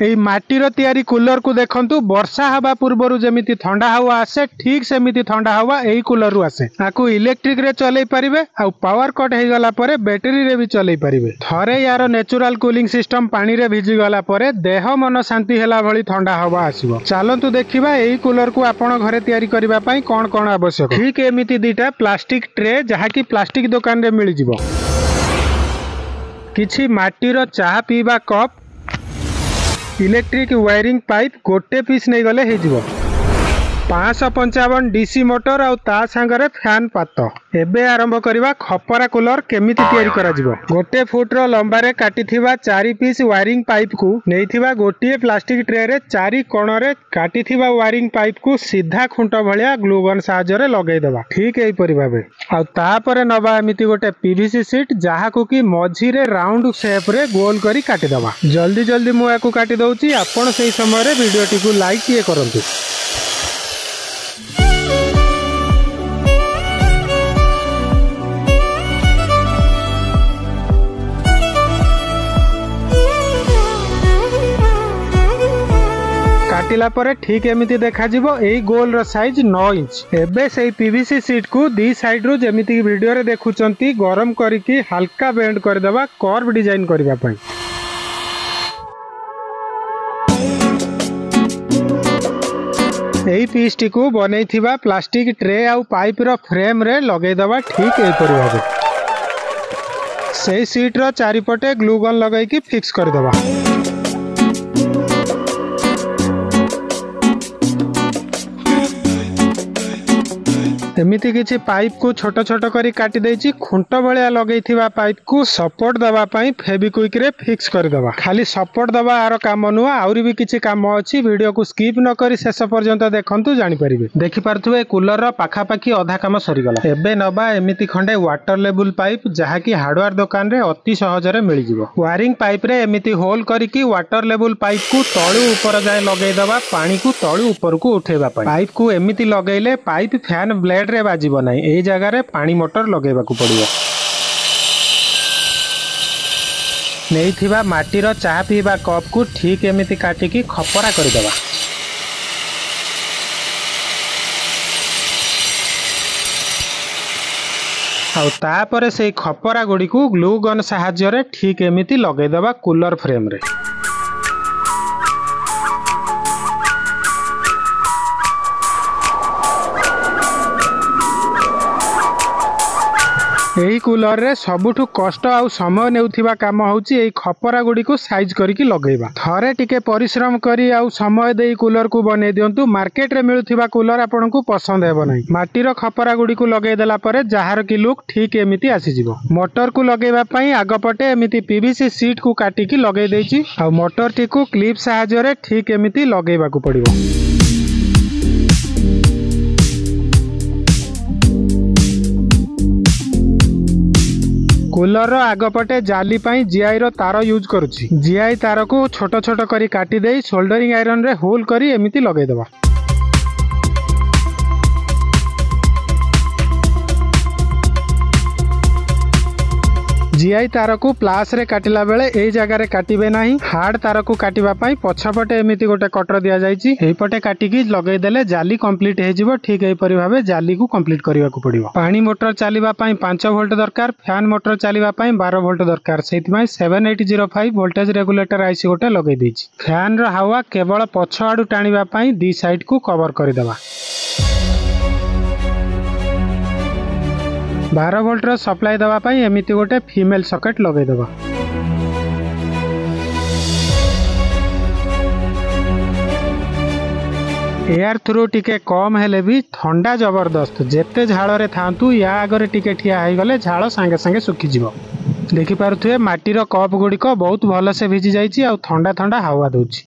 एई माटीर तैयारी कूलर को देखंतु वर्षा हवा पूर्वर जमिति ठंडा हवा आसे ठीक सेमिति ठंडा हवा एई कूलर रु आसे। आकु इलेक्ट्रिक रे चलै परिबे आ पावर कट हे गला परे बैटरी रे भी चलै परिबे। थरे यार नेचुरल कूलिंग सिस्टम पानी रे भिजी गला परे देह मन शांति हेला भली ठंडा हवा आसीबो। चालंतु देखिबा एई कूलर को आपण घरे तैयारी करिबा पई कोन कोन आवश्यक। ठीक एमिति दीटा प्लास्टिक ट्रे जहा कि प्लास्टिक दुकान रे मिल जिवो। किछि माटीर चाहा पीबा कप, इलेक्ट्रिक वायरिंग पाइप गोटे पीस नहीं गले हे जिवो। 555 डीसी मोटर आ ता संगरे फैन पात। एबे आरंभ करिबा खपरा कूलर केमिति तैयारी करा जिवो। गोटे फुट रो लंबा रे काटिथिबा 4 पीस वायरिंग पाइप को नेइथिबा गोटिए प्लास्टिक ट्रे रे 4 कोण रे काटिथिबा वायरिंग पाइप को सीधा खुंट भलिया ग्लू गन सहायता रे लगै देबा। ठीक एई परि भाबे आ ता परे नबा एमिति गोटे पीवीसी सीट जहा को कि मझी रे राउंड शेप रे गोल करी काटि देबा। जल्दी जल्दी मु याकू काटि दउची। आपण सेही समय रे वीडियो टी को लाइक किए करंतु। काटिला परे ठीक एमिति देखा जिवो। एई गोल रो साइज 9 इंच। एबे सेही पीवीसी सीट को दी साइड रो जेमिति वीडियो रे देखुचंती गरम करिकि हल्का बेंड कर देबा कर्व डिजाइन करबा पई। एई पीस टी को बनेइथिबा प्लास्टिक ट्रे आ पाइप रो फ्रेम रे लगै देबा। ठीक एई परि भाबे सेही सीट रो चारिपटे ग्लू गन लगाई कि फिक्स कर देबा। एमिति किछि पाइप को छोट छोट करी काटि देछि। खुंट भलिया लगैथिबा पाइप को सपोर्ट दबा पई फेविक्विक रे फिक्स कर देबा। खाली सपोर्ट दबा आरो काम नुआ आउरी भी किछि काम अछि। वीडियो को स्किप न करी शेष पर्यंत देखंतु जानि परिबे। देखि पारथुबे कूलर रो पाखा पाखी आधा काम सरी गला। एबे नबा एमिति खंडे वाटर लेवल पाइप जहा कि हार्डवेयर दुकान रे अति सहज रे मिलि जिवो। वायरिंग पाइप रे एमिति होल करी कि वाटर लेवल पाइप को तळु ऊपर जाय लगै दबा पानी को तळु ऊपर को उठेबा पई। पाइप को एमिति लगैले पाइप फैन ब्लेड रे बाजिबो नै। एई जगह रे पानी मोटर लगेबा को पड़िबो। नेइथिबा माटीर चाहा पीबा कप को ठीक एमिति काटिकी खपरा कर देबा। आउ तापरे से खपरा गुडी को ग्लू गन सहायता रे ठीक एमिति लगै देबा कूलर फ्रेम रे। एही कूलर रे सबुठु कष्ट आउ समय नेउथिबा काम होउची एही खपरा गुडी को साइज करिकि लगैबा। थरे टिके परिश्रम करी आउ समय देई कूलर को बनै दियंतु। मार्केट रे मिलुथिबा कूलर आपनकु पसंद हेबो नै। माटीर खपरा गुडी को लगै देला परे जहार की लुक ठीक एमिति आसी जिवो। मोटर को लगैबा पई आगपटे एमिति पीवीसी सीट को काटिकि लगै देछि। आउ मोटर टी को क्लिप सहायता रे ठीक एमिति लगैबा को पड़िबो। कूलर रो आगपटे जाली पाई जीआई रो तार यूज करूची। जीआई तार को छोट छोट करी काटी देई सोल्डरिंग आयरन रे होल करी एमिति लगै देबा। जीआई तार को प्लास रे काटिला बेले एई जगह रे काटिबे नाही। हार्ड तार को काटिबा पई पछपटे एमिति गोटे कटर दिया जाईची। एई पटे काटिकी लगै देले जाली कंप्लीट हे जिवो। ठीक एई परि भाबे जाली को कंप्लीट करिवा को पड़िबो। पानी मोटर चलीबा पई 5 वोल्ट दरकार। फैन मोटर चलीबा पई 12 वोल्ट दरकार। सेति पई 7805 वोल्टेज रेगुलेटर आईसी गोटे लगै देछि। फैन रो हवा केवल पछ आडू टाणीबा पई दी साइड को कवर करि देबा। 12 वोल्ट रो सप्लाई दवा पई एमिति गोटे फीमेल सॉकेट लगै देबा। एयर थ्रू टिके कम हेले भी ठंडा जबरदस्त। जेते झाड़ रे थांतु या आगरे टिके ठिया हे गले झाड़ संगे संगे सुखी जिवो। देखि पारुथुए माटीर कप गुडी को बहुत भल से भिजी जाईची आ ठंडा ठंडा हवा दउची।